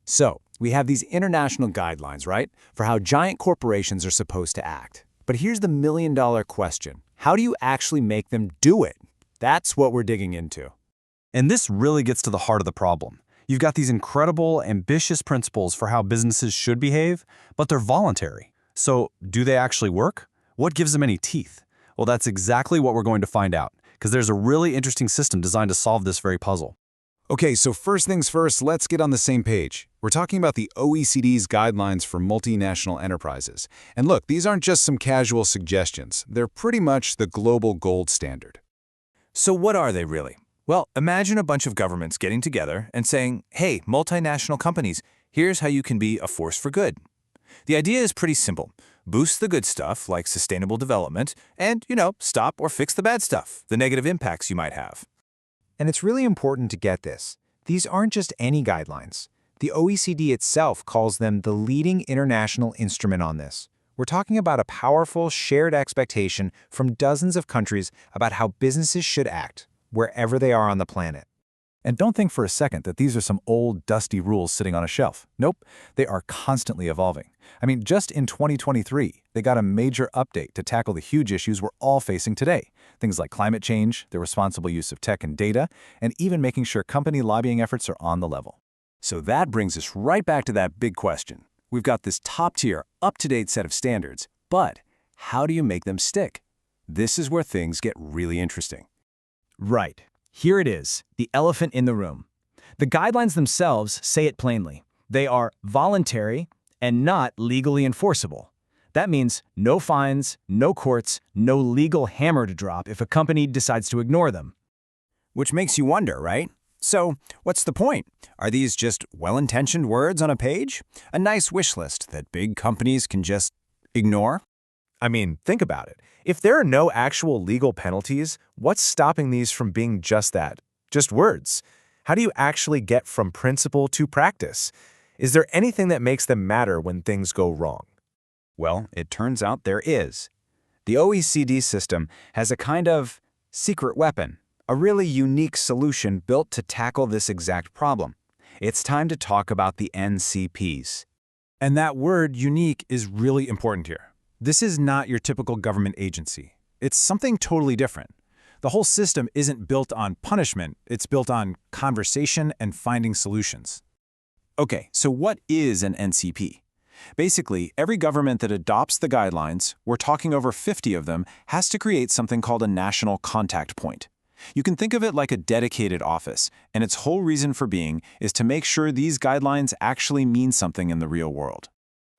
So, we have these international guidelines, right, for how giant corporations are supposed to act. But here's the million-dollar question. How do you actually make them do it? That's what we're digging into. And this really gets to the heart of the problem. You've got these incredible, ambitious principles for how businesses should behave, but they're voluntary. So, do they actually work? What gives them any teeth? Well, that's exactly what we're going to find out, because there's a really interesting system designed to solve this very puzzle. Okay, so first things first, let's get on the same page. We're talking about the OECD's guidelines for multinational enterprises. And look, these aren't just some casual suggestions. They're pretty much the global gold standard. So what are they really? Well, imagine a bunch of governments getting together and saying, hey, multinational companies, here's how you can be a force for good. The idea is pretty simple. Boost the good stuff, like sustainable development, and, stop or fix the bad stuff, the negative impacts you might have. And it's really important to get this. These aren't just any guidelines. The OECD itself calls them the leading international instrument on this. We're talking about a powerful, shared expectation from dozens of countries about how businesses should act, wherever they are on the planet. And don't think for a second that these are some old, dusty rules sitting on a shelf. Nope, they are constantly evolving. I mean, just in 2023, they got a major update to tackle the huge issues we're all facing today. Things like climate change, the responsible use of tech and data, and even making sure company lobbying efforts are on the level. So that brings us right back to that big question. We've got this top-tier, up-to-date set of standards, but how do you make them stick? This is where things get really interesting. Right. Here it is, the elephant in the room. The guidelines themselves say it plainly. They are voluntary and not legally enforceable. That means no fines, no courts, no legal hammer to drop if a company decides to ignore them. Which makes you wonder, right? So, what's the point? Are these just well-intentioned words on a page? A nice wish list that big companies can just ignore? I mean, think about it. If there are no actual legal penalties, what's stopping these from being just that? Just words? How do you actually get from principle to practice? Is there anything that makes them matter when things go wrong? Well, it turns out there is. The OECD system has a kind of secret weapon, a really unique solution built to tackle this exact problem. It's time to talk about the NCPs. And that word, unique, is really important here. This is not your typical government agency. It's something totally different. The whole system isn't built on punishment, it's built on conversation and finding solutions. Okay, so what is an NCP? Basically, every government that adopts the guidelines, we're talking over 50 of them, has to create something called a national contact point. You can think of it like a dedicated office, and its whole reason for being is to make sure these guidelines actually mean something in the real world.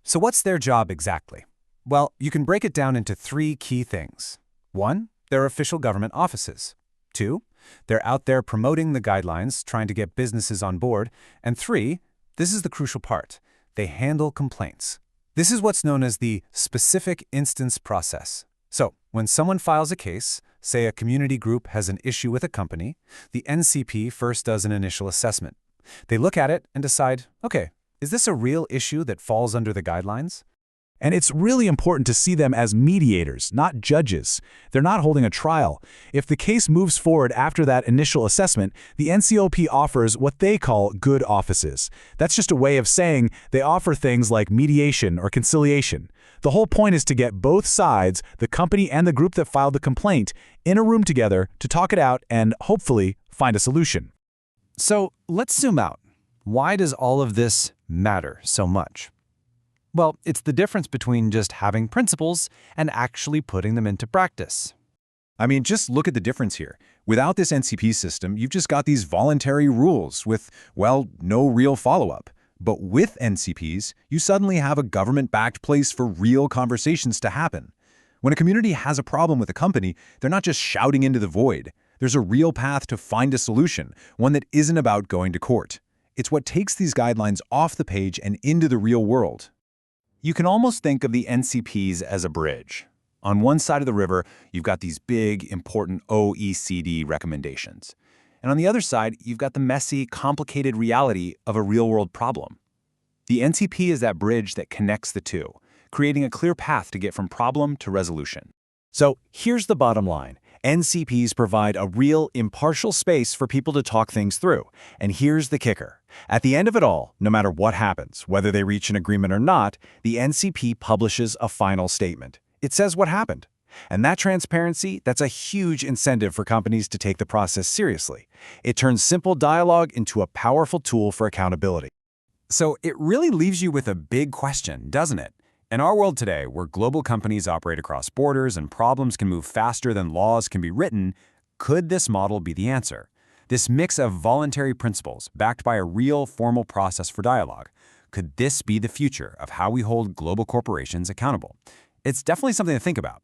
So what's their job exactly? Well, you can break it down into 3 key things. 1, they're official government offices. 2, they're out there promoting the guidelines, trying to get businesses on board. And 3, this is the crucial part, they handle complaints. This is what's known as the specific instance process. So, when someone files a case, say a community group has an issue with a company, the NCP first does an initial assessment. They look at it and decide, okay, is this a real issue that falls under the guidelines? And it's really important to see them as mediators, not judges. They're not holding a trial. If the case moves forward after that initial assessment, the NCOP offers what they call good offices. That's just a way of saying they offer things like mediation or conciliation. The whole point is to get both sides, the company and the group that filed the complaint, in a room together to talk it out and, hopefully, find a solution. So let's zoom out. Why does all of this matter so much? Well, it's the difference between just having principles and actually putting them into practice. I mean, just look at the difference here. Without this NCP system, you've just got these voluntary rules with, well, no real follow-up. But with NCPs, you suddenly have a government-backed place for real conversations to happen. When a community has a problem with a company, they're not just shouting into the void. There's a real path to find a solution, one that isn't about going to court. It's what takes these guidelines off the page and into the real world. You can almost think of the NCPs as a bridge. On one side of the river, you've got these big, important OECD recommendations. And on the other side, you've got the messy, complicated reality of a real-world problem. The NCP is that bridge that connects the two, creating a clear path to get from problem to resolution. So here's the bottom line. NCPs provide a real, impartial space for people to talk things through. And here's the kicker. At the end of it all, no matter what happens, whether they reach an agreement or not, the NCP publishes a final statement. It says what happened. And that transparency, that's a huge incentive for companies to take the process seriously. It turns simple dialogue into a powerful tool for accountability. So it really leaves you with a big question, doesn't it? In our world today, where global companies operate across borders and problems can move faster than laws can be written, could this model be the answer? This mix of voluntary principles backed by a real formal process for dialogue, could this be the future of how we hold global corporations accountable? It's definitely something to think about.